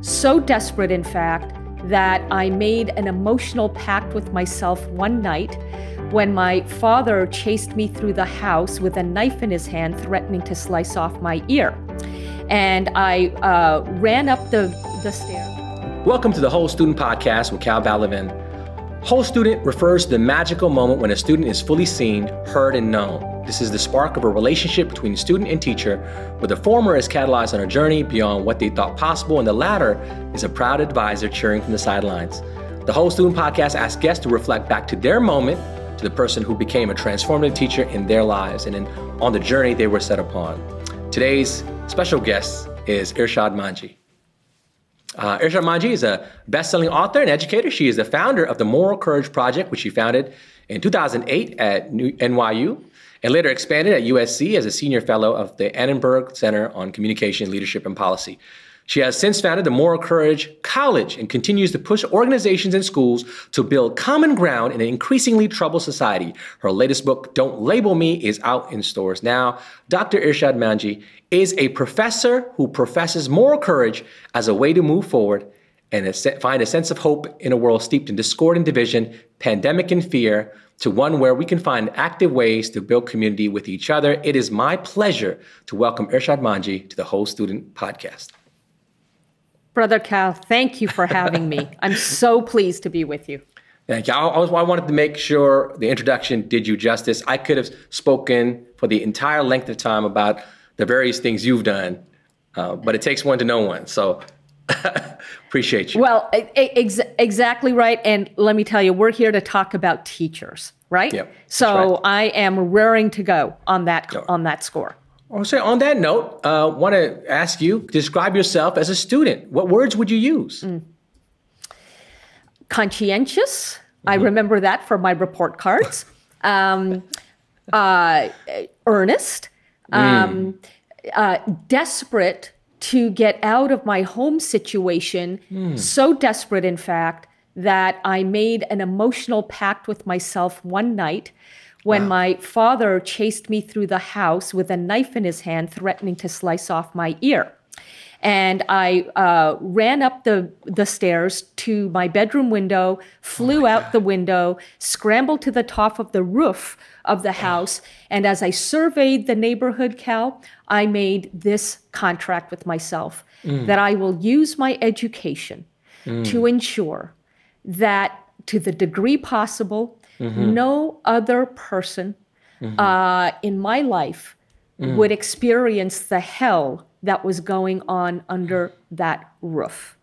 So desperate, in fact, that I made an emotional pact with myself one night when my father chased me through the house with a knife in his hand, threatening to slice off my ear. And I ran up the stairs. Welcome to the Whole Student Podcast with Cal Balivin. Whole Student refers to the magical moment when a student is fully seen, heard, and known. This is the spark of a relationship between student and teacher, where the former is catalyzed on a journey beyond what they thought possible, and the latter is a proud advisor cheering from the sidelines. The Whole Student Podcast asks guests to reflect back to their moment, to the person who became a transformative teacher in their lives and on the journey they were set upon. Today's special guest is Irshad Manji. Irshad Manji is a best-selling author and educator. She is the founder of the Moral Courage Project, which she founded in 2008 at NYU and later expanded at USC as a senior fellow of the Annenberg Center on Communication, Leadership, and Policy. She has since founded the Moral Courage College and continues to push organizations and schools to build common ground in an increasingly troubled society. Her latest book, Don't Label Me, is out in stores now. Dr. Irshad Manji is a professor who professes moral courage as a way to move forward and find a sense of hope in a world steeped in discord and division, pandemic and fear, to one where we can find active ways to build community with each other. It is my pleasure to welcome Irshad Manji to the Whole Student Podcast. Brother Cal, thank you for having me. I'm so pleased to be with you. Thank you. I wanted to make sure the introduction did you justice. I could have spoken for the entire length of time about the various things you've done, but it takes one to know one. So appreciate you. Well, exactly right. And let me tell you, we're here to talk about teachers, right? Yep, so right. I am raring to go on that score. So on that note, I want to ask you, describe yourself as a student. What words would you use? Conscientious. Mm-hmm. I remember that from my report cards. Earnest. Desperate to get out of my home situation. So desperate, in fact, that I made an emotional pact with myself one night when my father chased me through the house with a knife in his hand, threatening to slice off my ear. And I ran up the stairs to my bedroom window, flew out the window, scrambled to the top of the roof of the house. And as I surveyed the neighborhood, Cal, I made this contract with myself that I will use my education to ensure that, to the degree possible, no other person in my life would experience the hell that was going on under that roof.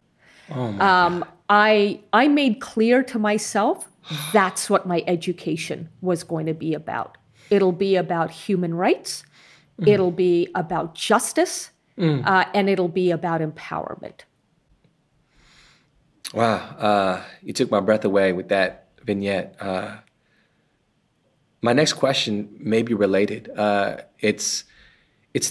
I made clear to myself that's what my education was going to be about. It'll be about human rights, it'll be about justice, and it'll be about empowerment. Wow, you took my breath away with that vignette. My next question may be related. It's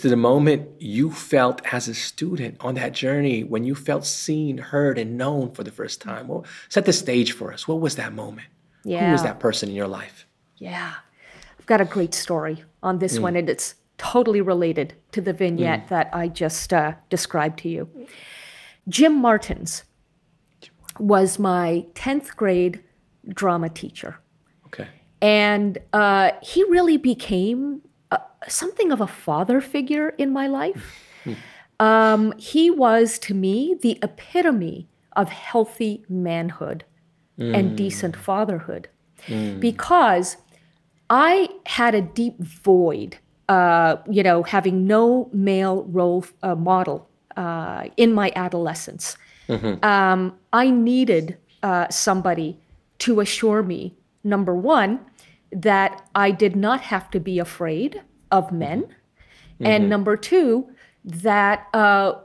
to the moment you felt as a student on that journey when you felt seen, heard, and known for the first time. Well, set the stage for us. What was that moment? Yeah. Who was that person in your life? Yeah, I've got a great story on this one, and it's totally related to the vignette that I just described to you. Jim Martins was my 10th grade drama teacher. Okay. And he really became something of a father figure in my life. He was, to me, the epitome of healthy manhood and decent fatherhood. Because I had a deep void, having no male role model in my adolescence. I needed somebody to assure me, number one, that I did not have to be afraid of men. And number two, that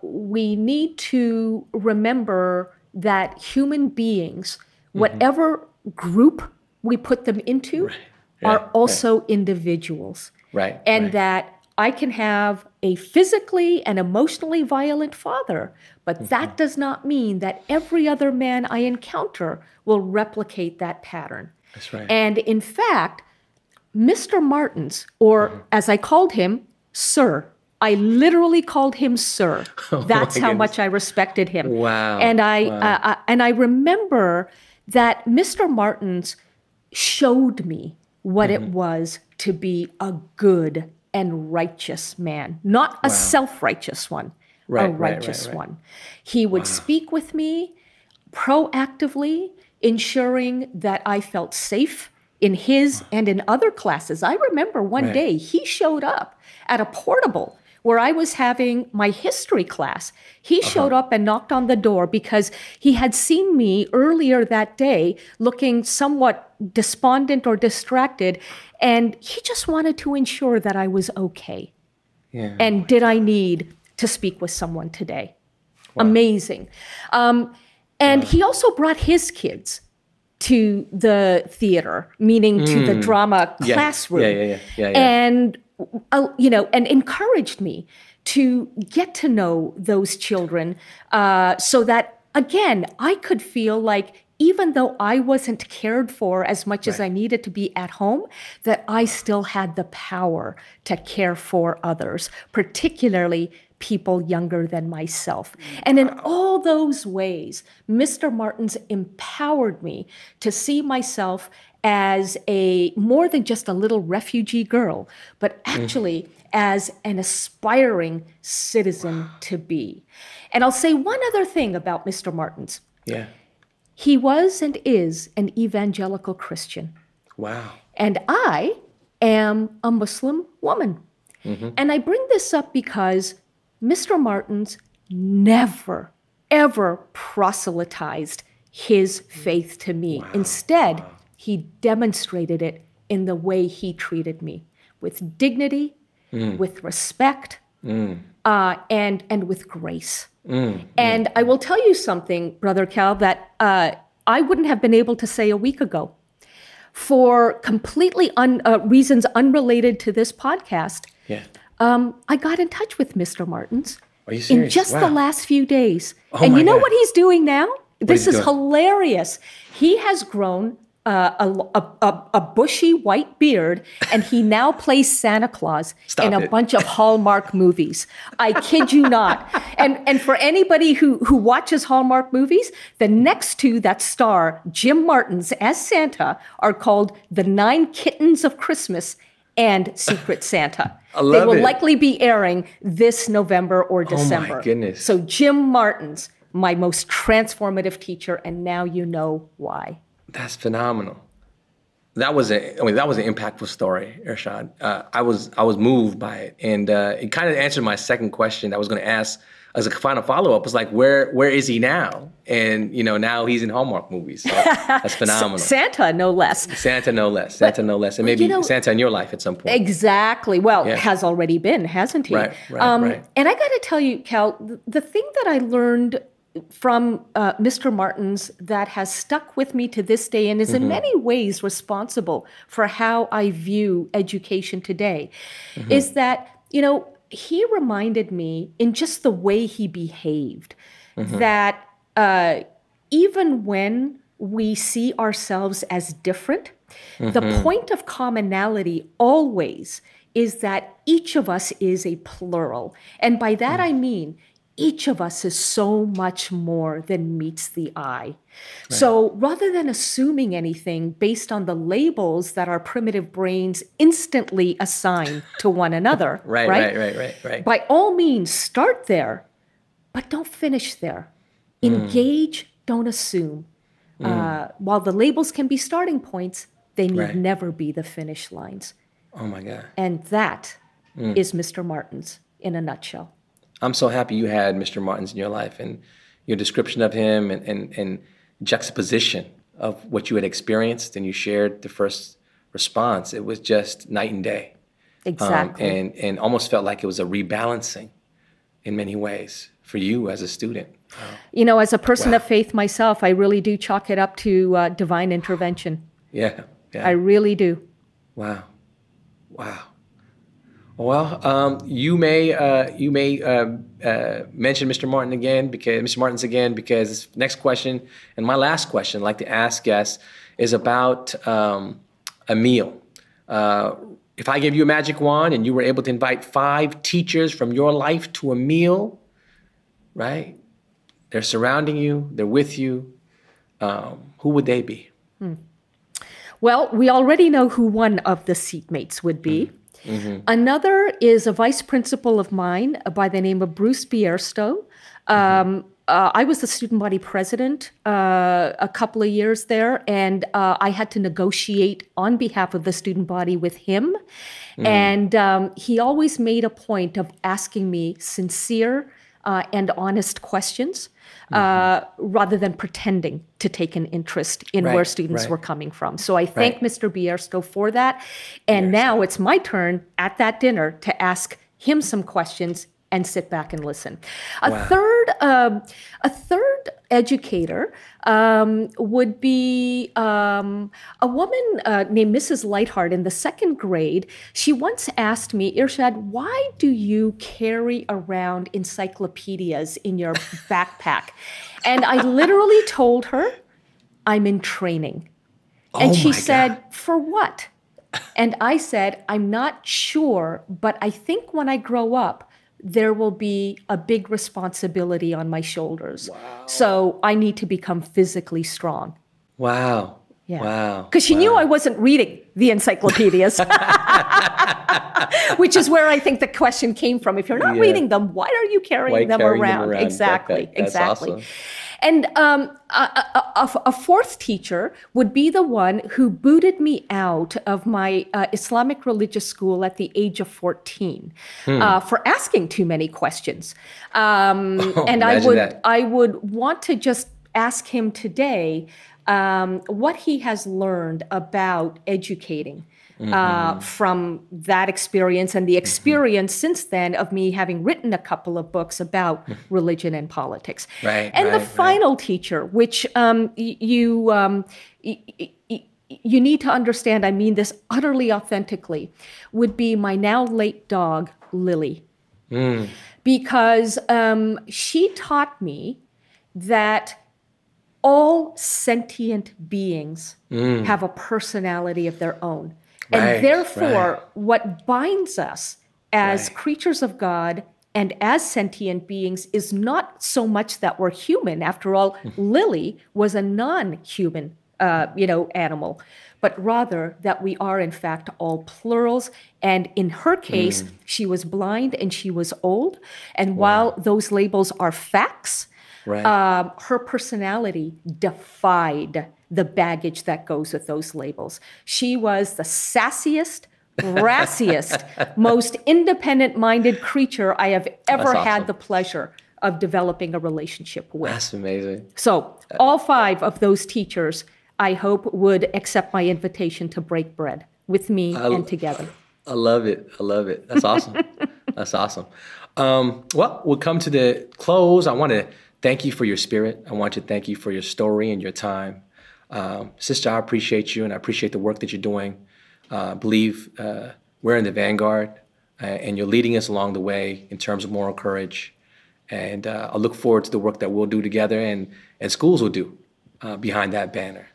we need to remember that human beings, whatever group we put them into, are also individuals. And that I can have a physically and emotionally violent father, but that does not mean that every other man I encounter will replicate that pattern. That's right. And in fact, Mr. Martins, or as I called him, Sir I literally called him sir. Oh That's my how goodness. much I respected him. Wow. And Wow. I remember that Mr. Martins showed me what it was to be a good and righteous man, not a self-righteous one, a righteous one. He would speak with me proactively, ensuring that I felt safe in his and in other classes. I remember one day he showed up at a portable where I was having my history class. He showed up and knocked on the door because he had seen me earlier that day looking somewhat despondent or distracted, and he just wanted to ensure that I was okay. Yeah. And did I need to speak with someone today? Amazing. And he also brought his kids to the theater, meaning to the drama classroom. And, and encouraged me to get to know those children so that, again, I could feel like even though I wasn't cared for as much as I needed to be at home, that I still had the power to care for others, particularly people younger than myself. And in all those ways, Mr. Martins empowered me to see myself as more than just a little refugee girl, but actually as an aspiring citizen to be. And I'll say one other thing about Mr. Martins. Yeah. He was and is an evangelical Christian. Wow. And I am a Muslim woman. And I bring this up because Mr. Martins never, ever proselytized his faith to me. Instead, he demonstrated it in the way he treated me, with dignity, with respect, and with grace. And I will tell you something, Brother Cal, that I wouldn't have been able to say a week ago. For completely reasons unrelated to this podcast, I got in touch with Mr. Martins in just the last few days. And you know what he's doing now? This is hilarious. He has grown a bushy white beard, and he now plays Santa Claus in a bunch of Hallmark movies. I kid you not. And for anybody who watches Hallmark movies, the next two that star Jim Martins as Santa are called The 9 Kittens of Christmas and Secret Santa. They will likely be airing this November or December. Oh my goodness. So Jim Martins, my most transformative teacher, and now you know why. That's phenomenal. That was an impactful story, Irshad. I was moved by it, and it kind of answered my second question I was going to ask as a final follow-up. Was like, where is he now? And now he's in Hallmark movies. So that's phenomenal. Santa, no less. Santa, no less. Santa, no less. And maybe Santa in your life at some point. Exactly. Well, has already been, hasn't he? Right. And I got to tell you, Cal, the thing that I learned from Mr. Martins that has stuck with me to this day and is in many ways responsible for how I view education today is that, he reminded me in just the way he behaved that even when we see ourselves as different, the point of commonality always is that each of us is a plural. And by that I mean, each of us is so much more than meets the eye. Right. So rather than assuming anything based on the labels that our primitive brains instantly assign to one another, right? By all means, start there, but don't finish there. Engage, don't assume. While the labels can be starting points, they need never be the finish lines. Oh my God. And that is Mr. Martins in a nutshell. I'm so happy you had Mr. Martins in your life, and your description of him and juxtaposition of what you had experienced, and you shared the first response. It was just night and day. Exactly. And almost felt like it was a rebalancing in many ways for you as a student. As a person of faith myself, I really do chalk it up to divine intervention. Yeah. I really do. Wow. Well, you may mention Mr. Martins again because this next question and my last question I'd like to ask guests is about a meal. if I gave you a magic wand and you were able to invite 5 teachers from your life to a meal, right? They're surrounding you, they're with you. Who would they be? Well, we already know who one of the seatmates would be. Mm-hmm. Another is a vice principal of mine by the name of Bruce Bierstow. I was the student body president a couple of years there, and I had to negotiate on behalf of the student body with him. And he always made a point of asking me sincere and honest questions rather than pretending to take an interest in where students were coming from. So I thank Mr. Bierstow for that. And now it's my turn at that dinner to ask him some questions and sit back and listen. A third educator would be a woman named Mrs. Lightheart in the 2nd grade. She once asked me, Irshad, why do you carry around encyclopedias in your backpack? And I literally told her, I'm in training. And she said, for what? And I said, I'm not sure, but I think when I grow up, there will be a big responsibility on my shoulders. Wow. So I need to become physically strong. Wow. Yeah. Wow. Because she knew I wasn't reading the encyclopedias, which is where I think the question came from. If you're not reading them, why are you carrying them around? Exactly. That's awesome. And a fourth teacher would be the one who booted me out of my Islamic religious school at the age of 14 for asking too many questions. And I would want to just ask him today what he has learned about educating. From that experience and the experience since then of me having written a couple of books about religion and politics. And the final teacher, which you need to understand, I mean this utterly authentically, would be my now late dog, Lily. Because she taught me that all sentient beings have a personality of their own. And therefore, what binds us as creatures of God and as sentient beings is not so much that we're human. After all, Lily was a non-human, animal, but rather that we are, in fact, all plurals. And in her case, she was blind and she was old. And while those labels are facts, her personality defied the baggage that goes with those labels. She was the sassiest, rassiest, most independent-minded creature I have ever had the pleasure of developing a relationship with. That's amazing. So all 5 of those teachers, I hope, would accept my invitation to break bread with me and together. I love it. I love it. That's awesome. That's awesome. Well, we'll come to the close. I want to thank you for your spirit. I want to thank you for your story and your time. Sister, I appreciate you and I appreciate the work that you're doing. I believe we're in the vanguard and you're leading us along the way in terms of moral courage. And I look forward to the work that we'll do together and schools will do behind that banner.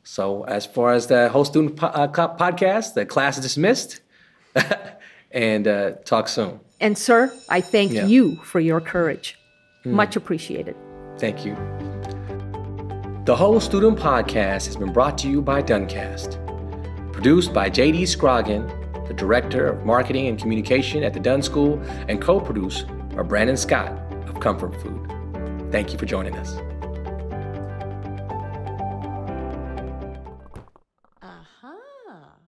So as far as the whole student podcast, the class is dismissed and talk soon. And sir, I thank you for your courage. Much appreciated. Thank you. The Whole Student Podcast has been brought to you by Duncast. Produced by J.D. Scroggin, the Director of Marketing and Communication at the Dunn School, and co-produced by Brandon Scott of Comfort Food. Thank you for joining us.